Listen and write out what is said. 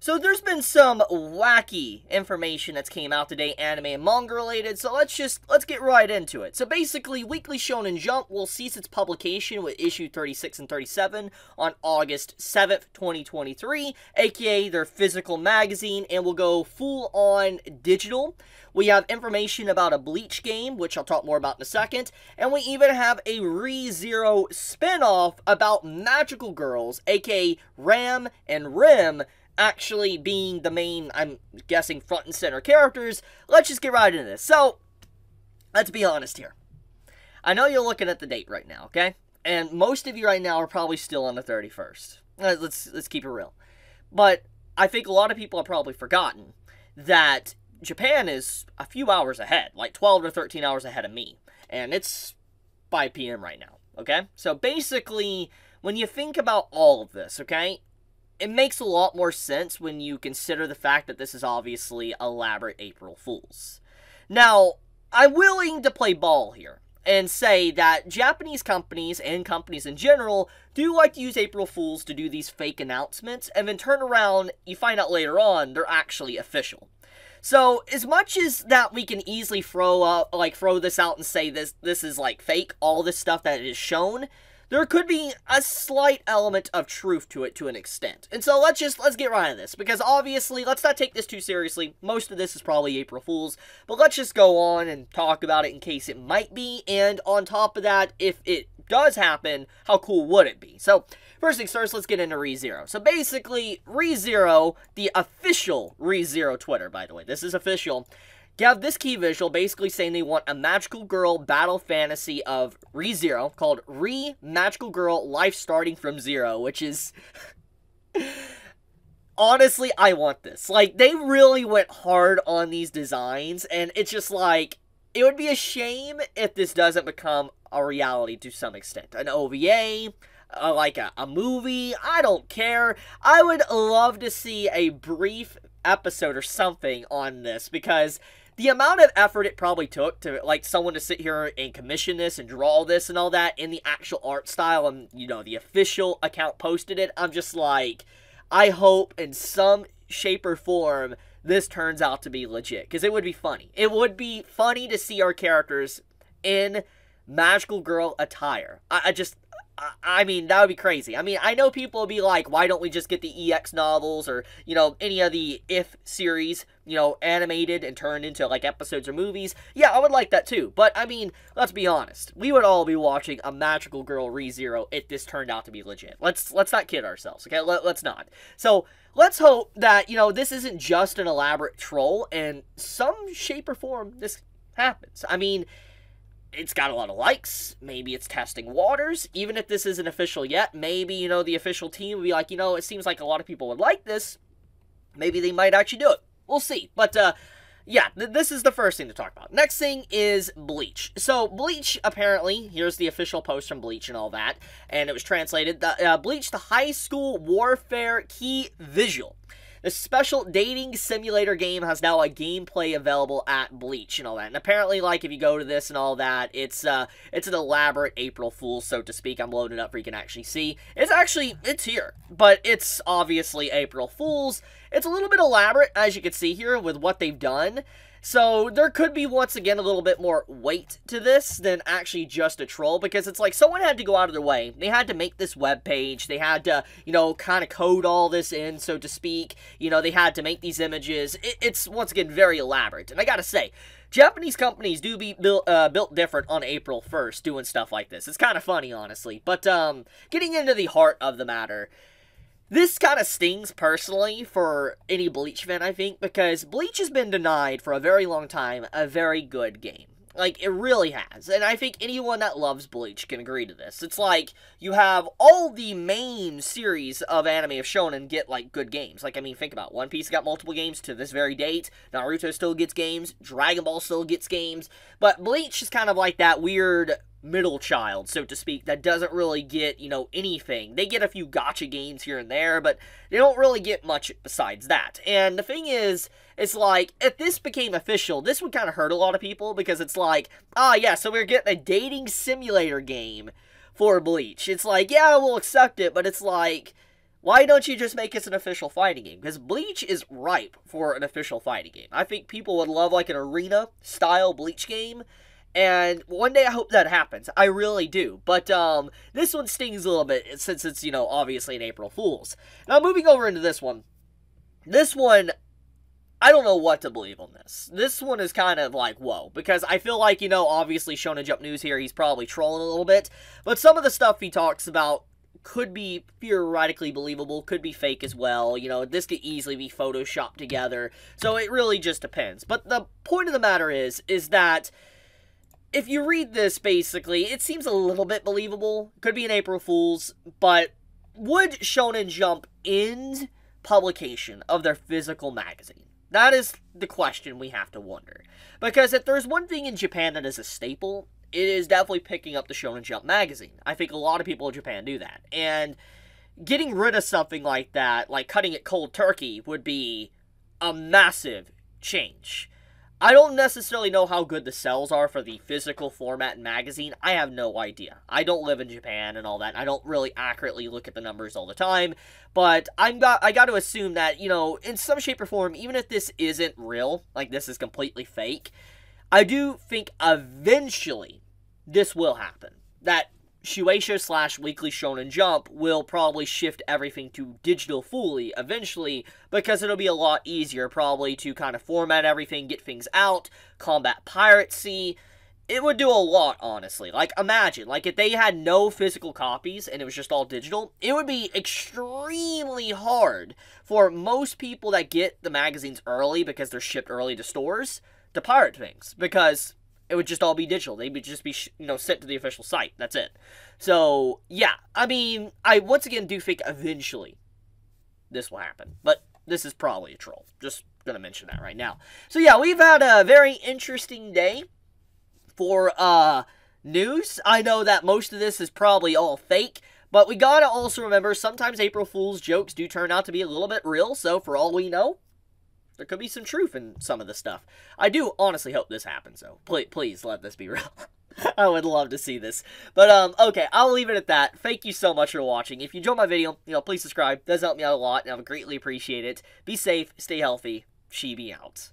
So there's been some wacky information that's came out today, anime and manga related, so let's get right into it. So basically, Weekly Shonen Jump will cease its publication with issue 36 and 37 on August 7th, 2023, aka their physical magazine, and will go full on digital. We have information about a Bleach game, which I'll talk more about in a second, and we even have a ReZero spinoff about magical girls, aka Ram and Rim, actually being the main, I'm guessing, front and center characters. Let's just get right into this. So, let's be honest here. I know you're looking at the date right now, okay? And most of you right now are probably still on the 31st. Let's keep it real. But I think a lot of people have probably forgotten that Japan is a few hours ahead, like 12 to 13 hours ahead of me. And it's 5 p.m. right now, okay? So basically, when you think about all of this, okay, it makes a lot more sense when you consider the fact that this is obviously elaborate April Fools. Now, I'm willing to play ball here and say that Japanese companies and companies in general do like to use April Fools to do these fake announcements, and then turn around, you find out later on, they're actually official. So, as much as that we can easily throw this out and say this is like fake, all this stuff that is shown, there could be a slight element of truth to it to an extent. And so let's get right into this, because obviously, let's not take this too seriously. Most of this is probably April Fools, but let's just go on and talk about it in case it might be, and on top of that, if it does happen, how cool would it be? So, first things first, let's get into ReZero. So basically, ReZero, the official ReZero Twitter, by the way, this is official, you have this key visual basically saying they want a magical girl battle fantasy of ReZero called Magical Girl Life Starting from Zero, which is... Honestly, I want this. Like, they really went hard on these designs, and it's just like, it would be a shame if this doesn't become a reality to some extent. An OVA, like a movie, I don't care. I would love to see a brief episode or something on this, because the amount of effort it probably took to, like, someone to sit here and commission this and draw this and all that in the actual art style, and, you know, the official account posted it, I'm just like, I hope in some shape or form this turns out to be legit, because it would be funny. It would be funny to see our characters in magical girl attire. I mean, that would be crazy. I mean, I know people will be like, why don't we just get the EX novels or, you know, any of the If series, you know, animated and turned into, like, episodes or movies? Yeah, I would like that too. But, I mean, let's be honest. We would all be watching a magical girl ReZero if this turned out to be legit. Let's not kid ourselves, okay? Let's not. So, let's hope that, you know, this isn't just an elaborate troll, and some shape or form this happens. I mean, it's got a lot of likes, maybe it's testing waters, even if this isn't official yet, maybe, you know, the official team will be like, you know, it seems like a lot of people would like this, maybe they might actually do it, we'll see, but, yeah, this is the first thing to talk about. Next thing is Bleach. So, Bleach, apparently, here's the official post from Bleach and all that, and it was translated, Bleach, the high school warfare key visual. The special dating simulator game has now a gameplay available at Bleach and all that. And apparently, like, if you go to this and all that, it's an elaborate April Fool, so to speak. I'm loading it up where you can actually see. It's here. But it's obviously April Fools. It's a little bit elaborate, as you can see here, with what they've done. So, there could be, once again, a little bit more weight to this than actually just a troll, because it's like someone had to go out of their way. They had to make this webpage. They had to, you know, kind of code all this in, so to speak. You know, they had to make these images. It's, once again, very elaborate. And I gotta say, Japanese companies do be built different on April 1st doing stuff like this. It's kind of funny, honestly. But, getting into the heart of the matter, this kind of stings, personally, for any Bleach fan, I think, because Bleach has been denied for a very long time a very good game. Like, it really has. And I think anyone that loves Bleach can agree to this. It's like, you have all the main series of anime of shonen get, like, good games. Like, I mean, think about it. One Piece got multiple games to this very date. Naruto still gets games. Dragon Ball still gets games. But Bleach is kind of like that weird middle child, so to speak, that doesn't really get, you know, anything. They get a few gacha games here and there, but they don't really get much besides that. And the thing is, it's like, if this became official, this would kind of hurt a lot of people, because it's like, yeah, so we're getting a dating simulator game for Bleach. It's like, yeah, we'll accept it, but it's like, Why don't you just make this an official fighting game? Because Bleach is ripe for an official fighting game. I think people would love like an arena-style Bleach game, and one day I hope that happens. I really do. But this one stings a little bit since it's, you know, obviously an April Fool's. Now, moving over into this one. This one, I don't know what to believe on this. This one is kind of like, whoa. Because I feel like, you know, obviously Shonen Jump News here, he's probably trolling a little bit. But some of the stuff he talks about could be theoretically believable, could be fake as well. You know, this could easily be photoshopped together. So it really just depends. But the point of the matter is that if you read this, basically, it seems a little bit believable. Could be an April Fool's, but would Shonen Jump end publication of their physical magazine? That is the question we have to wonder. Because if there's one thing in Japan that is a staple, it is definitely picking up the Shonen Jump magazine. I think a lot of people in Japan do that. And getting rid of something like that, like cutting it cold turkey, would be a massive change. I don't necessarily know how good the sales are for the physical format magazine. I have no idea. I don't live in Japan and all that. I don't really accurately look at the numbers all the time. But I got to assume that, you know, in some shape or form, even if this isn't real, like this is completely fake, I do think eventually this will happen. That Shueisha / Weekly Shonen Jump will probably shift everything to digital fully eventually, because it'll be a lot easier probably to kind of format everything, get things out, combat piracy. It would do a lot, honestly. Like, imagine, like, if they had no physical copies and it was just all digital, it would be extremely hard for most people that get the magazines early because they're shipped early to stores to pirate things, because it would just all be digital. They would just be, you know, sent to the official site. That's it. So, yeah. I mean, I once again do think eventually this will happen. But this is probably a troll. Just gonna mention that right now. So, yeah, we've had a very interesting day for news. I know that most of this is probably all fake, but we gotta also remember sometimes April Fool's jokes do turn out to be a little bit real, so for all we know, there could be some truth in some of the stuff. I do honestly hope this happens, though. Please let this be real. I would love to see this. But, okay, I'll leave it at that. Thank you so much for watching. If you enjoyed my video, you know, please subscribe. It does help me out a lot, and I would greatly appreciate it. Be safe, stay healthy. Chibi out.